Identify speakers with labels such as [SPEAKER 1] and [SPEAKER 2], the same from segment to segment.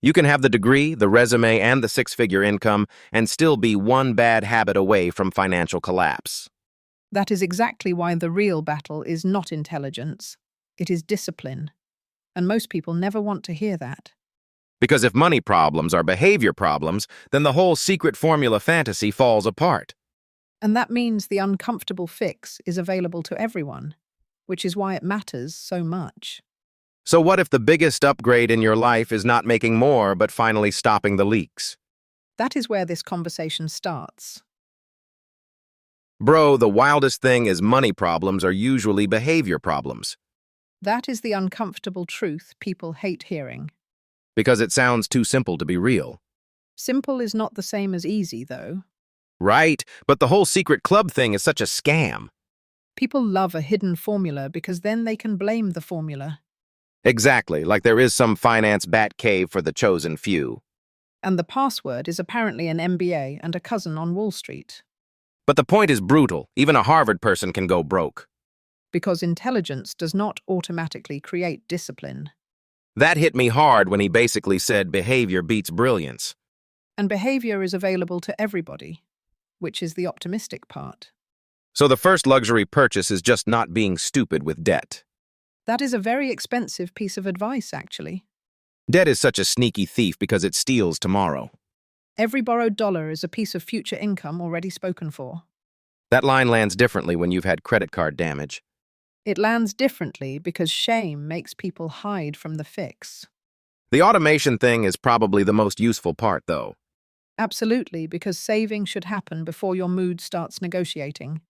[SPEAKER 1] You can have the degree, the resume, and the six-figure income, and still be one bad habit away from financial collapse.
[SPEAKER 2] That is exactly why the real battle is not intelligence, it is discipline. And most people never want to hear that.
[SPEAKER 1] Because if money problems are behavior problems, then the whole secret formula fantasy falls apart.
[SPEAKER 2] And that means the uncomfortable fix is available to everyone, which is why it matters so much.
[SPEAKER 1] So what if the biggest upgrade in your life is not making more, but finally stopping the leaks?
[SPEAKER 2] That is where this conversation starts.
[SPEAKER 1] Bro, the wildest thing is money problems are usually behavior problems.
[SPEAKER 2] That is the uncomfortable truth people hate hearing.
[SPEAKER 1] Because it sounds too simple to be real.
[SPEAKER 2] Simple is not the same as easy, though.
[SPEAKER 1] Right, but the whole secret club thing is such a scam.
[SPEAKER 2] People love a hidden formula because then they can blame the formula.
[SPEAKER 1] Exactly, like there is some finance bat cave for the chosen few.
[SPEAKER 2] And the password is apparently an MBA and a cousin on Wall Street.
[SPEAKER 1] But the point is brutal. Even a Harvard person can go broke.
[SPEAKER 2] Because intelligence does not automatically create discipline.
[SPEAKER 1] That hit me hard when he basically said behavior beats brilliance.
[SPEAKER 2] And behavior is available to everybody, which is the optimistic part.
[SPEAKER 1] So the first luxury purchase is just not being stupid with debt.
[SPEAKER 2] That is a very expensive piece of advice, actually.
[SPEAKER 1] Debt is such a sneaky thief because it steals tomorrow.
[SPEAKER 2] Every borrowed dollar is a piece of future income already spoken for.
[SPEAKER 1] That line lands differently when you've had credit card damage.
[SPEAKER 2] It lands differently because shame makes people hide from the fix.
[SPEAKER 1] The automation thing is probably the most useful part, though.
[SPEAKER 2] Absolutely, because saving should happen before your mood starts negotiating.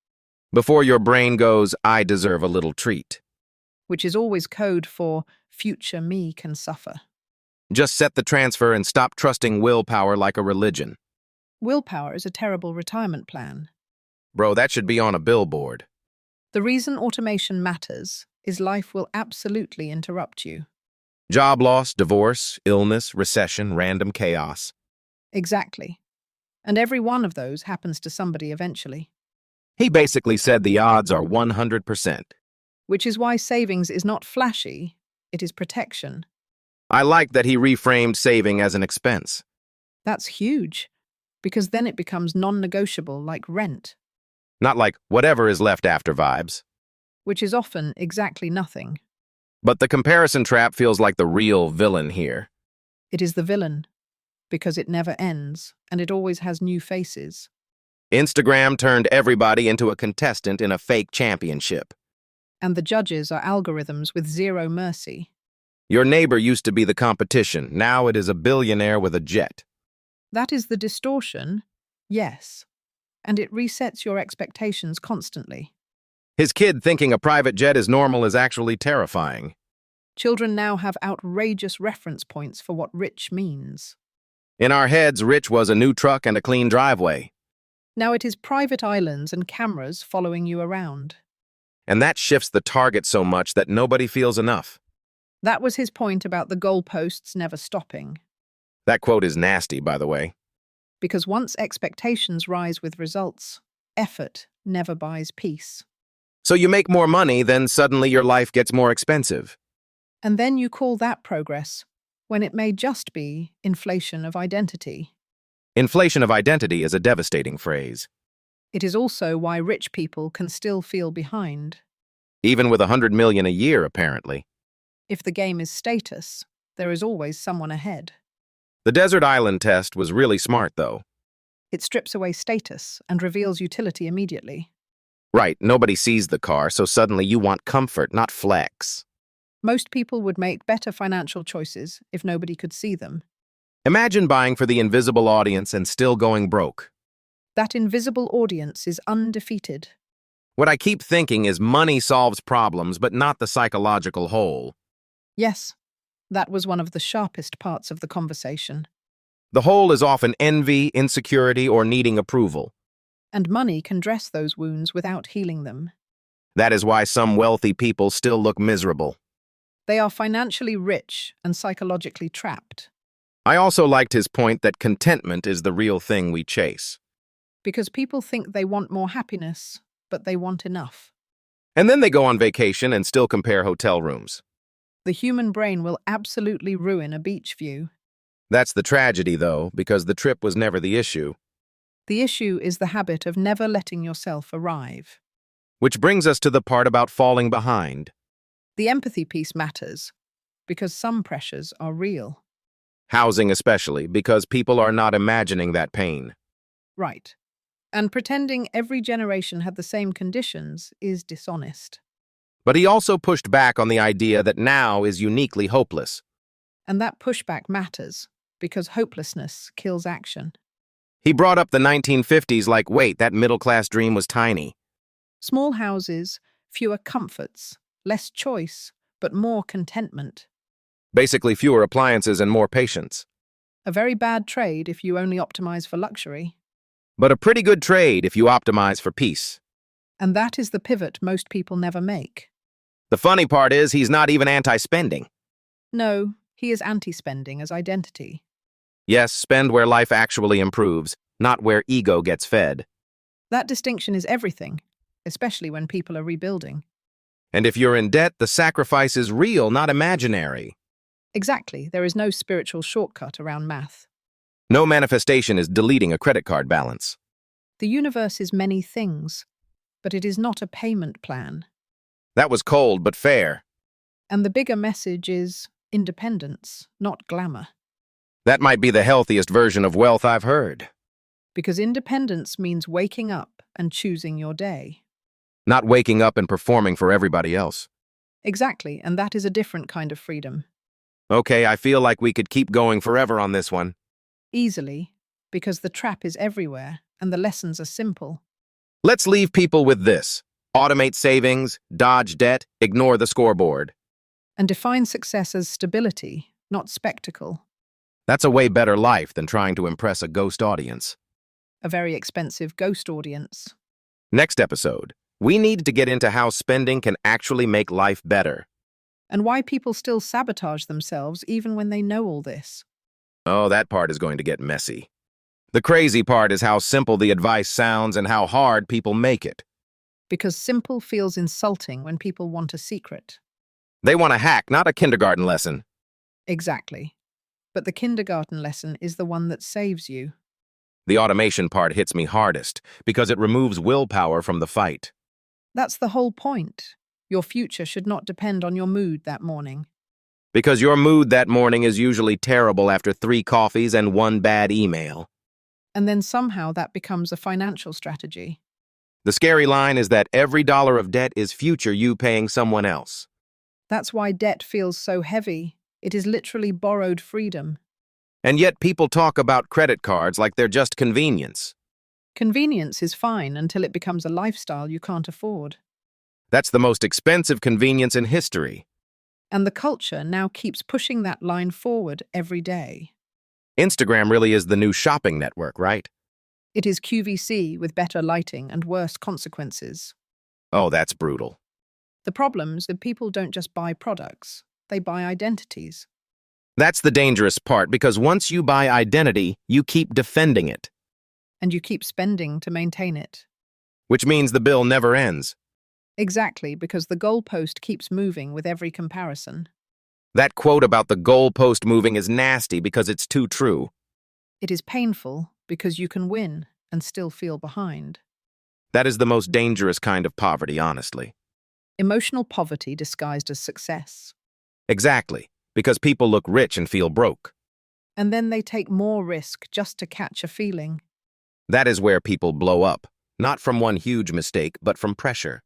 [SPEAKER 1] Before your brain goes, I deserve a little treat.
[SPEAKER 2] Which is always code for future me can suffer.
[SPEAKER 1] Just set the transfer and stop trusting willpower like a religion.
[SPEAKER 2] Willpower is a terrible retirement plan.
[SPEAKER 1] Bro, that should be on a billboard.
[SPEAKER 2] The reason automation matters is life will absolutely interrupt you.
[SPEAKER 1] Job loss, divorce, illness, recession, random chaos.
[SPEAKER 2] Exactly. And every one of those happens to somebody eventually.
[SPEAKER 1] He basically said the odds are 100%.
[SPEAKER 2] Which is why savings is not flashy, it is protection.
[SPEAKER 1] I like that he reframed saving as an expense.
[SPEAKER 2] That's huge, because then it becomes non-negotiable like rent.
[SPEAKER 1] Not like whatever is left after vibes.
[SPEAKER 2] Which is often exactly nothing.
[SPEAKER 1] But the comparison trap feels like the real villain here.
[SPEAKER 2] It is the villain, because it never ends, and it always has new faces.
[SPEAKER 1] Instagram turned everybody into a contestant in a fake championship.
[SPEAKER 2] And the judges are algorithms with zero mercy.
[SPEAKER 1] Your neighbor used to be the competition. Now it is a billionaire with a jet.
[SPEAKER 2] That is the distortion, yes. And it resets your expectations constantly.
[SPEAKER 1] His kid thinking a private jet is normal is actually terrifying.
[SPEAKER 2] Children now have outrageous reference points for what rich means.
[SPEAKER 1] In our heads, rich was a new truck and a clean driveway.
[SPEAKER 2] Now it is private islands and cameras following you around.
[SPEAKER 1] And that shifts the target so much that nobody feels enough.
[SPEAKER 2] That was his point about the goalposts never stopping.
[SPEAKER 1] That quote is nasty, by the way.
[SPEAKER 2] Because once expectations rise with results, effort never buys peace.
[SPEAKER 1] So you make more money, then suddenly your life gets more expensive.
[SPEAKER 2] And then you call that progress, when it may just be inflation of identity.
[SPEAKER 1] Inflation of identity is a devastating phrase.
[SPEAKER 2] It is also why rich people can still feel behind.
[SPEAKER 1] Even with 100 million a year, apparently.
[SPEAKER 2] If the game is status, there is always someone ahead.
[SPEAKER 1] The desert island test was really smart, though.
[SPEAKER 2] It strips away status and reveals utility immediately.
[SPEAKER 1] Right, nobody sees the car, so suddenly you want comfort, not flex.
[SPEAKER 2] Most people would make better financial choices if nobody could see them.
[SPEAKER 1] Imagine buying for the invisible audience and still going broke.
[SPEAKER 2] That invisible audience is undefeated.
[SPEAKER 1] What I keep thinking is money solves problems, but not the psychological whole.
[SPEAKER 2] Yes, that was one of the sharpest parts of the conversation.
[SPEAKER 1] The whole is often envy, insecurity, or needing approval.
[SPEAKER 2] And money can dress those wounds without healing them.
[SPEAKER 1] That is why some wealthy people still look miserable.
[SPEAKER 2] They are financially rich and psychologically trapped.
[SPEAKER 1] I also liked his point that contentment is the real thing we chase.
[SPEAKER 2] Because people think they want more happiness, but they want enough.
[SPEAKER 1] And then they go on vacation and still compare hotel rooms.
[SPEAKER 2] The human brain will absolutely ruin a beach view.
[SPEAKER 1] That's the tragedy, though, because the trip was never the issue.
[SPEAKER 2] The issue is the habit of never letting yourself arrive.
[SPEAKER 1] Which brings us to the part about falling behind.
[SPEAKER 2] The empathy piece matters because some pressures are real.
[SPEAKER 1] Housing especially, because people are not imagining that pain.
[SPEAKER 2] Right. And pretending every generation had the same conditions is dishonest.
[SPEAKER 1] But he also pushed back on the idea that now is uniquely hopeless.
[SPEAKER 2] And that pushback matters because hopelessness kills action.
[SPEAKER 1] He brought up the 1950s like, wait, that middle-class dream was tiny.
[SPEAKER 2] Small houses, fewer comforts, less choice, but more contentment.
[SPEAKER 1] Basically fewer appliances and more patience.
[SPEAKER 2] A very bad trade if you only optimize for luxury.
[SPEAKER 1] But a pretty good trade if you optimize for peace.
[SPEAKER 2] And that is the pivot most people never make.
[SPEAKER 1] The funny part is he's not even anti-spending.
[SPEAKER 2] No, he is anti-spending as identity.
[SPEAKER 1] Yes, spend where life actually improves, not where ego gets fed.
[SPEAKER 2] That distinction is everything, especially when people are rebuilding.
[SPEAKER 1] And if you're in debt, the sacrifice is real, not imaginary.
[SPEAKER 2] Exactly, there is no spiritual shortcut around math.
[SPEAKER 1] No manifestation is deleting a credit card balance.
[SPEAKER 2] The universe is many things, but it is not a payment plan.
[SPEAKER 1] That was cold but fair.
[SPEAKER 2] And the bigger message is independence, not glamour.
[SPEAKER 1] That might be the healthiest version of wealth I've heard.
[SPEAKER 2] Because independence means waking up and choosing your day.
[SPEAKER 1] Not waking up and performing for everybody else.
[SPEAKER 2] Exactly, and that is a different kind of freedom.
[SPEAKER 1] Okay, I feel like we could keep going forever on this one.
[SPEAKER 2] Easily, because the trap is everywhere and the lessons are simple.
[SPEAKER 1] Let's leave people with this. Automate savings, dodge debt, ignore the scoreboard.
[SPEAKER 2] And define success as stability, not spectacle.
[SPEAKER 1] That's a way better life than trying to impress a ghost audience.
[SPEAKER 2] A very expensive ghost audience.
[SPEAKER 1] Next episode, we need to get into how spending can actually make life better.
[SPEAKER 2] And why people still sabotage themselves even when they know all this.
[SPEAKER 1] Oh, that part is going to get messy. The crazy part is how simple the advice sounds and how hard people make it.
[SPEAKER 2] Because simple feels insulting when people want a secret.
[SPEAKER 1] They want a hack, not a kindergarten lesson.
[SPEAKER 2] Exactly. But the kindergarten lesson is the one that saves you.
[SPEAKER 1] The automation part hits me hardest because it removes willpower from the fight.
[SPEAKER 2] That's the whole point. Your future should not depend on your mood that morning.
[SPEAKER 1] Because your mood that morning is usually terrible after 3 coffees and 1 bad email.
[SPEAKER 2] And then somehow that becomes a financial strategy.
[SPEAKER 1] The scary line is that every dollar of debt is future you paying someone else.
[SPEAKER 2] That's why debt feels so heavy. It is literally borrowed freedom.
[SPEAKER 1] And yet people talk about credit cards like they're just convenience.
[SPEAKER 2] Convenience is fine until it becomes a lifestyle you can't afford.
[SPEAKER 1] That's the most expensive convenience in history.
[SPEAKER 2] And the culture now keeps pushing that line forward every day.
[SPEAKER 1] Instagram really is the new shopping network, right?
[SPEAKER 2] It is QVC with better lighting and worse consequences.
[SPEAKER 1] Oh, that's brutal.
[SPEAKER 2] The problems that people don't just buy products, they buy identities.
[SPEAKER 1] That's the dangerous part, because once you buy identity, you keep defending it.
[SPEAKER 2] And you keep spending to maintain it.
[SPEAKER 1] Which means the bill never ends.
[SPEAKER 2] Exactly, because the goalpost keeps moving with every comparison.
[SPEAKER 1] That quote about the goalpost moving is nasty because it's too true.
[SPEAKER 2] It is painful because you can win and still feel behind.
[SPEAKER 1] That is the most dangerous kind of poverty, honestly.
[SPEAKER 2] Emotional poverty disguised as success.
[SPEAKER 1] Exactly, because people look rich and feel broke.
[SPEAKER 2] And then they take more risk just to catch a feeling.
[SPEAKER 1] That is where people blow up, not from one huge mistake, but from pressure.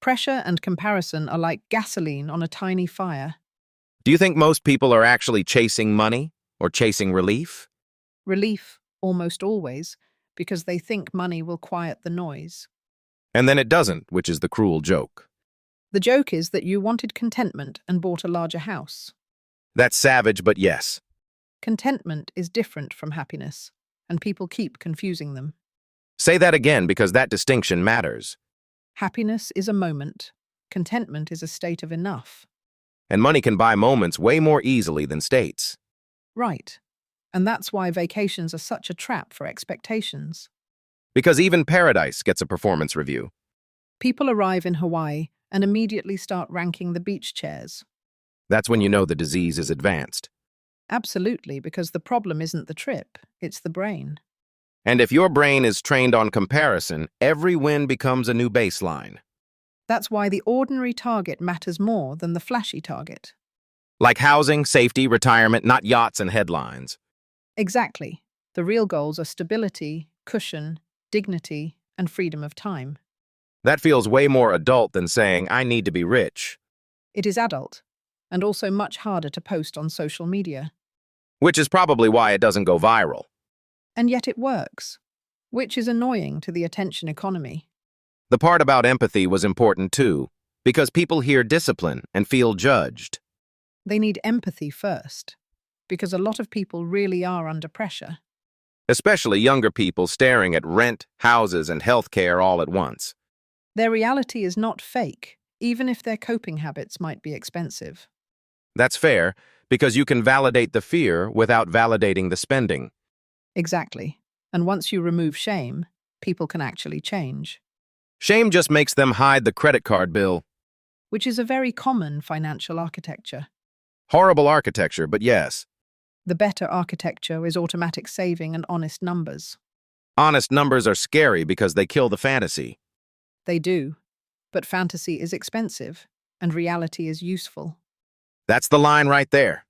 [SPEAKER 2] Pressure and comparison are like gasoline on a tiny fire.
[SPEAKER 1] Do you think most people are actually chasing money or chasing relief?
[SPEAKER 2] Relief, almost always, because they think money will quiet the noise.
[SPEAKER 1] And then it doesn't, which is the cruel joke.
[SPEAKER 2] The joke is that you wanted contentment and bought a larger house.
[SPEAKER 1] That's savage, but yes.
[SPEAKER 2] Contentment is different from happiness, and people keep confusing them.
[SPEAKER 1] Say that again, because that distinction matters.
[SPEAKER 2] Happiness is a moment. Contentment is a state of enough.
[SPEAKER 1] And money can buy moments way more easily than states.
[SPEAKER 2] Right. And that's why vacations are such a trap for expectations.
[SPEAKER 1] Because even paradise gets a performance review.
[SPEAKER 2] People arrive in Hawaii and immediately start ranking the beach chairs.
[SPEAKER 1] That's when you know the disease is advanced.
[SPEAKER 2] Absolutely, because the problem isn't the trip, it's the brain.
[SPEAKER 1] And if your brain is trained on comparison, every win becomes a new baseline.
[SPEAKER 2] That's why the ordinary target matters more than the flashy target.
[SPEAKER 1] Like housing, safety, retirement, not yachts and headlines.
[SPEAKER 2] Exactly. The real goals are stability, cushion, dignity, and freedom of time.
[SPEAKER 1] That feels way more adult than saying, I need to be rich.
[SPEAKER 2] It is adult, and also much harder to post on social media.
[SPEAKER 1] Which is probably why it doesn't go viral.
[SPEAKER 2] And yet it works, which is annoying to the attention economy.
[SPEAKER 1] The part about empathy was important too, because people hear discipline and feel judged.
[SPEAKER 2] They need empathy first, because a lot of people really are under pressure.
[SPEAKER 1] Especially younger people staring at rent, houses, and healthcare all at once.
[SPEAKER 2] Their reality is not fake, even if their coping habits might be expensive.
[SPEAKER 1] That's fair, because you can validate the fear without validating the spending.
[SPEAKER 2] Exactly. And once you remove shame, people can actually change.
[SPEAKER 1] Shame just makes them hide the credit card bill.
[SPEAKER 2] Which is a very common financial architecture.
[SPEAKER 1] Horrible architecture, but yes.
[SPEAKER 2] The better architecture is automatic saving and honest numbers.
[SPEAKER 1] Honest numbers are scary because they kill the fantasy.
[SPEAKER 2] They do. But fantasy is expensive, and reality is useful.
[SPEAKER 1] That's the line right there.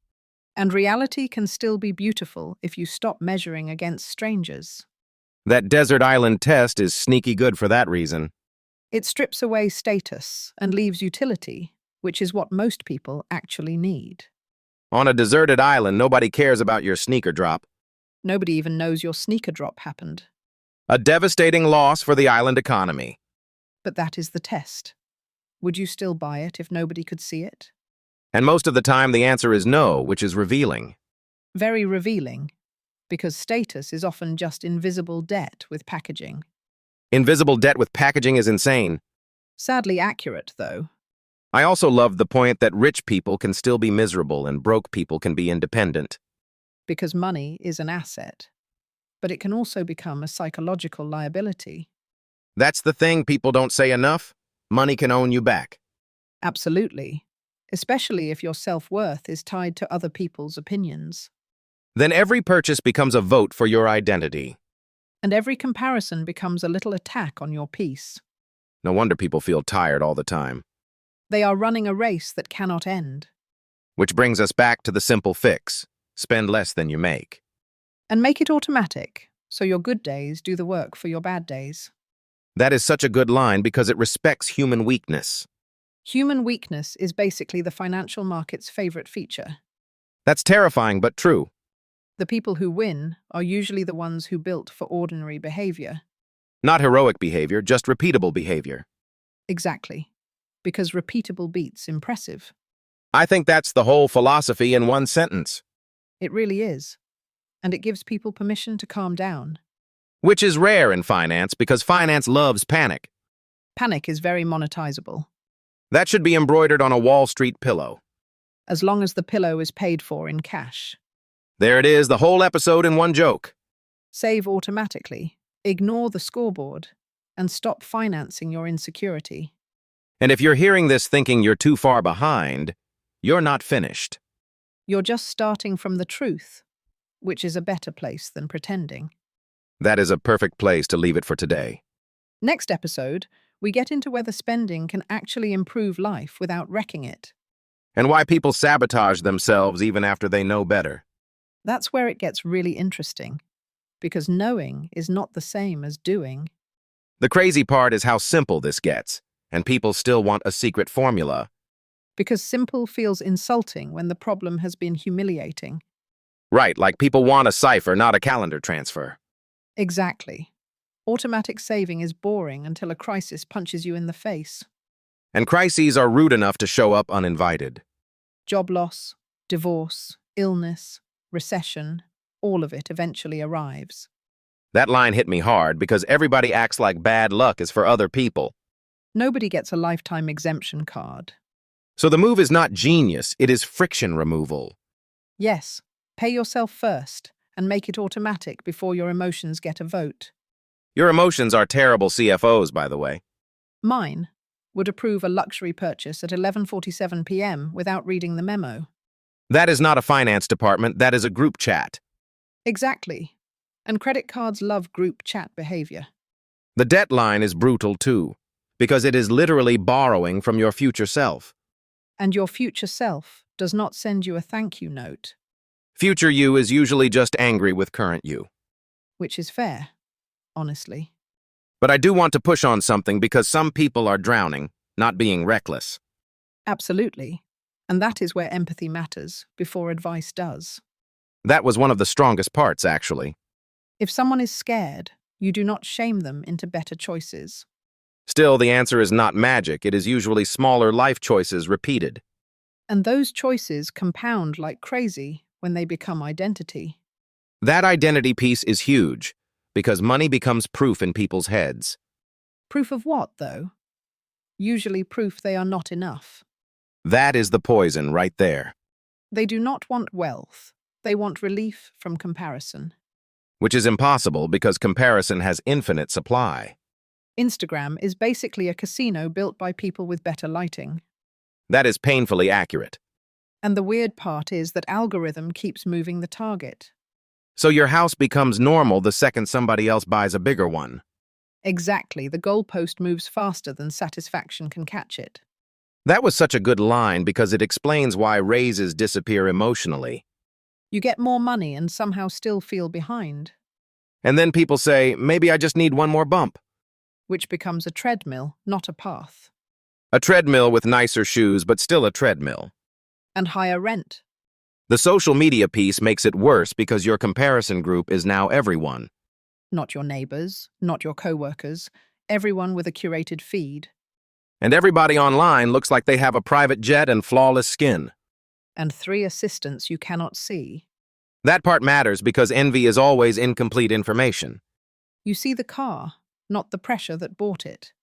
[SPEAKER 2] And reality can still be beautiful if you stop measuring against strangers.
[SPEAKER 1] That desert island test is sneaky good for that reason.
[SPEAKER 2] It strips away status and leaves utility, which is what most people actually need.
[SPEAKER 1] On a deserted island, nobody cares about your sneaker drop.
[SPEAKER 2] Nobody even knows your sneaker drop happened.
[SPEAKER 1] A devastating loss for the island economy.
[SPEAKER 2] But that is the test. Would you still buy it if nobody could see it?
[SPEAKER 1] And most of the time the answer is no, which is revealing.
[SPEAKER 2] Very revealing, because status is often just invisible debt with packaging.
[SPEAKER 1] Invisible debt with packaging is insane.
[SPEAKER 2] Sadly accurate, though.
[SPEAKER 1] I also love the point that rich people can still be miserable and broke people can be independent.
[SPEAKER 2] Because money is an asset, but it can also become a psychological liability.
[SPEAKER 1] That's the thing people don't say enough. Money can own you back.
[SPEAKER 2] Absolutely, especially if your self-worth is tied to other people's opinions.
[SPEAKER 1] Then every purchase becomes a vote for your identity.
[SPEAKER 2] And every comparison becomes a little attack on your peace.
[SPEAKER 1] No wonder people feel tired all the time.
[SPEAKER 2] They are running a race that cannot end.
[SPEAKER 1] Which brings us back to the simple fix. Spend less than you make.
[SPEAKER 2] And make it automatic, so your good days do the work for your bad days.
[SPEAKER 1] That is such a good line because it respects human weakness.
[SPEAKER 2] Human weakness is basically the financial market's favorite feature.
[SPEAKER 1] That's terrifying but true.
[SPEAKER 2] The people who win are usually the ones who built for ordinary behavior.
[SPEAKER 1] Not heroic behavior, just repeatable behavior.
[SPEAKER 2] Exactly. Because repeatable beats impressive.
[SPEAKER 1] I think that's the whole philosophy in one sentence.
[SPEAKER 2] It really is. And it gives people permission to calm down.
[SPEAKER 1] Which is rare in finance because finance loves panic.
[SPEAKER 2] Panic is very monetizable.
[SPEAKER 1] That should be embroidered on a Wall Street pillow.
[SPEAKER 2] As long as the pillow is paid for in cash.
[SPEAKER 1] There it is, the whole episode in one joke.
[SPEAKER 2] Save automatically, ignore the scoreboard, and stop financing your insecurity.
[SPEAKER 1] And if you're hearing this thinking you're too far behind, you're not finished.
[SPEAKER 2] You're just starting from the truth, which is a better place than pretending.
[SPEAKER 1] That is a perfect place to leave it for today.
[SPEAKER 2] Next episode, we get into whether spending can actually improve life without wrecking it.
[SPEAKER 1] And why people sabotage themselves even after they know better.
[SPEAKER 2] That's where it gets really interesting, because knowing is not the same as doing.
[SPEAKER 1] The crazy part is how simple this gets, and people still want a secret formula.
[SPEAKER 2] Because simple feels insulting when the problem has been humiliating.
[SPEAKER 1] Right, like people want a cipher, not a calendar transfer.
[SPEAKER 2] Exactly. Automatic saving is boring until a crisis punches you in the face.
[SPEAKER 1] And crises are rude enough to show up uninvited.
[SPEAKER 2] Job loss, divorce, illness, recession, all of it eventually arrives.
[SPEAKER 1] That line hit me hard because everybody acts like bad luck is for other people.
[SPEAKER 2] Nobody gets a lifetime exemption card.
[SPEAKER 1] So the move is not genius, it is friction removal.
[SPEAKER 2] Yes, pay yourself first and make it automatic before your emotions get a vote.
[SPEAKER 1] Your emotions are terrible CFOs, by the way.
[SPEAKER 2] Mine would approve a luxury purchase at 11:47 p.m. without reading the memo.
[SPEAKER 1] That is not a finance department, that is a group chat.
[SPEAKER 2] Exactly. And credit cards love group chat behavior.
[SPEAKER 1] The debt line is brutal too, because it is literally borrowing from your future self.
[SPEAKER 2] And your future self does not send you a thank you note,
[SPEAKER 1] Future you is usually just angry with current you.
[SPEAKER 2] which is fair, honestly.
[SPEAKER 1] But I do want to push on something because some people are drowning, not being reckless.
[SPEAKER 2] Absolutely. And that is where empathy matters before advice does.
[SPEAKER 1] That was one of the strongest parts, actually.
[SPEAKER 2] If someone is scared, you do not shame them into better choices.
[SPEAKER 1] Still, the answer is not magic, it is usually smaller life choices repeated.
[SPEAKER 2] And those choices compound like crazy when they become identity.
[SPEAKER 1] That identity piece is huge, because money becomes proof in people's heads.
[SPEAKER 2] Proof of what, though? Usually proof they are not enough.
[SPEAKER 1] That is the poison right there,
[SPEAKER 2] They do not want wealth. They want relief from comparison.
[SPEAKER 1] which is impossible because comparison has infinite supply.
[SPEAKER 2] Instagram is basically a casino built by people with better lighting.
[SPEAKER 1] That is painfully accurate.
[SPEAKER 2] And the weird part is that algorithm keeps moving the target.
[SPEAKER 1] So your house becomes normal the second somebody else buys a bigger one.
[SPEAKER 2] Exactly, the goalpost moves faster than satisfaction can catch it.
[SPEAKER 1] That was such a good line because it explains why raises disappear emotionally.
[SPEAKER 2] You get more money and somehow still feel behind,
[SPEAKER 1] And then people say, maybe I just need one more bump.
[SPEAKER 2] which becomes a treadmill, not a path.
[SPEAKER 1] A treadmill with nicer shoes, but still a treadmill.
[SPEAKER 2] And higher rent.
[SPEAKER 1] The social media piece makes it worse because your comparison group is now everyone.
[SPEAKER 2] Not your neighbors, not your co-workers, everyone with a curated feed.
[SPEAKER 1] And everybody online looks like they have a private jet and flawless skin.
[SPEAKER 2] And 3 assistants you cannot see.
[SPEAKER 1] That part matters because envy is always incomplete information.
[SPEAKER 2] You see the car, not the pressure that bought it.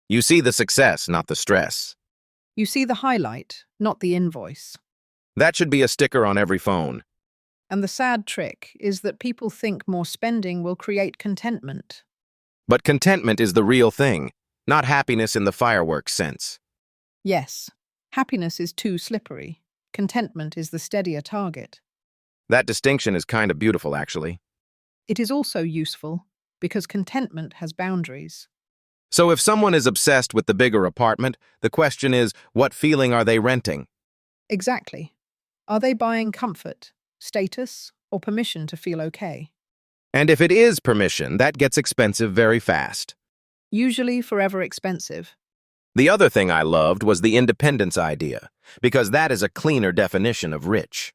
[SPEAKER 1] You see the success, not the stress.
[SPEAKER 2] You see the highlight, not the invoice.
[SPEAKER 1] That should be a sticker on every phone.
[SPEAKER 2] And the sad trick is that people think more spending will create contentment.
[SPEAKER 1] But contentment is the real thing, not happiness in the fireworks sense.
[SPEAKER 2] Yes, happiness is too slippery. Contentment is the steadier target.
[SPEAKER 1] That distinction is kind of beautiful, actually.
[SPEAKER 2] It is also useful because contentment has boundaries.
[SPEAKER 1] So if someone is obsessed with the bigger apartment, the question is, what feeling are they renting?
[SPEAKER 2] Exactly. Are they buying comfort, status, or permission to feel okay?
[SPEAKER 1] And if it is permission, that gets expensive very fast.
[SPEAKER 2] Usually forever expensive.
[SPEAKER 1] The other thing I loved was the independence idea, because that is a cleaner definition of rich.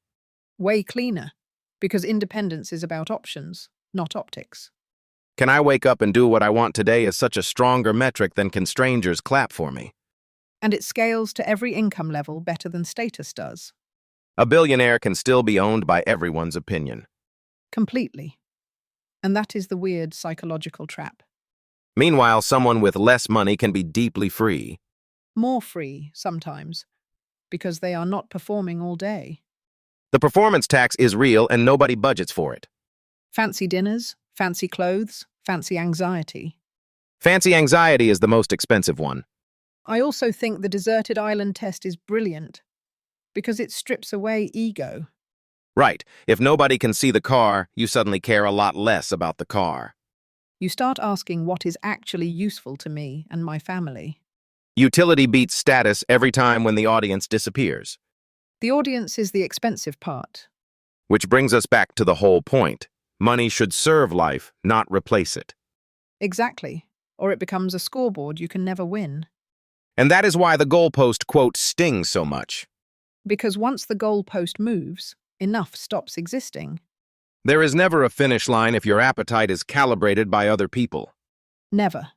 [SPEAKER 2] Way cleaner, because independence is about options, not optics.
[SPEAKER 1] Can I wake up and do what I want today is such a stronger metric than can strangers clap for me.
[SPEAKER 2] And it scales to every income level better than status does.
[SPEAKER 1] A billionaire can still be owned by everyone's opinion.
[SPEAKER 2] Completely. And that is the weird psychological trap.
[SPEAKER 1] Meanwhile, someone with less money can be deeply free.
[SPEAKER 2] More free, sometimes, because they are not performing all day.
[SPEAKER 1] The performance tax is real and nobody budgets for it.
[SPEAKER 2] Fancy dinners, fancy clothes, fancy anxiety.
[SPEAKER 1] Fancy anxiety is the most expensive one.
[SPEAKER 2] I also think the deserted island test is brilliant because it strips away ego.
[SPEAKER 1] Right, if nobody can see the car, you suddenly care a lot less about the car.
[SPEAKER 2] You start asking what is actually useful to me and my family.
[SPEAKER 1] Utility beats status every time when the audience disappears.
[SPEAKER 2] The audience is the expensive part.
[SPEAKER 1] Which brings us back to the whole point. Money should serve life, not replace it.
[SPEAKER 2] Exactly. Or it becomes a scoreboard you can never win.
[SPEAKER 1] And that is why the goalpost quote stings so much.
[SPEAKER 2] Because once the goalpost moves, enough stops existing.
[SPEAKER 1] There is never a finish line if your appetite is calibrated by other people.
[SPEAKER 2] Never.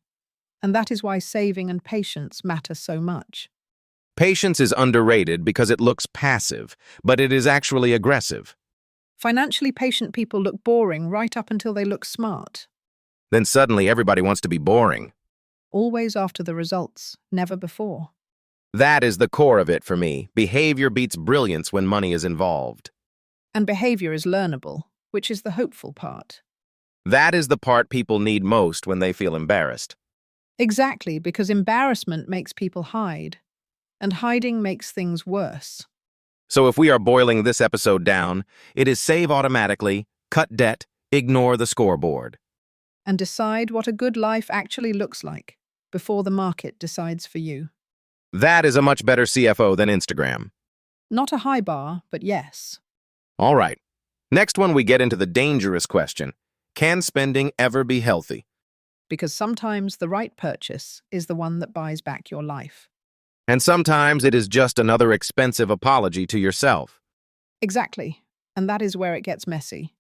[SPEAKER 2] And that is why saving and patience matter so much.
[SPEAKER 1] Patience is underrated because it looks passive, but it is actually aggressive.
[SPEAKER 2] Financially patient people look boring right up until they look smart.
[SPEAKER 1] Then suddenly everybody wants to be boring.
[SPEAKER 2] Always after the results, never before.
[SPEAKER 1] That is the core of it for me. Behavior beats brilliance when money is involved.
[SPEAKER 2] And behavior is learnable, which is the hopeful part.
[SPEAKER 1] That is the part people need most when they feel embarrassed.
[SPEAKER 2] Exactly, because embarrassment makes people hide, and hiding makes things worse.
[SPEAKER 1] So if we are boiling this episode down, it is save automatically, cut debt, ignore the scoreboard.
[SPEAKER 2] And decide what a good life actually looks like before the market decides for you.
[SPEAKER 1] That is a much better CFO than Instagram.
[SPEAKER 2] Not a high bar, but yes.
[SPEAKER 1] All right. Next one, we get into the dangerous question. Can spending ever be healthy?
[SPEAKER 2] Because sometimes the right purchase is the one that buys back your life.
[SPEAKER 1] And sometimes it is just another expensive apology to yourself.
[SPEAKER 2] Exactly. And that is where it gets messy.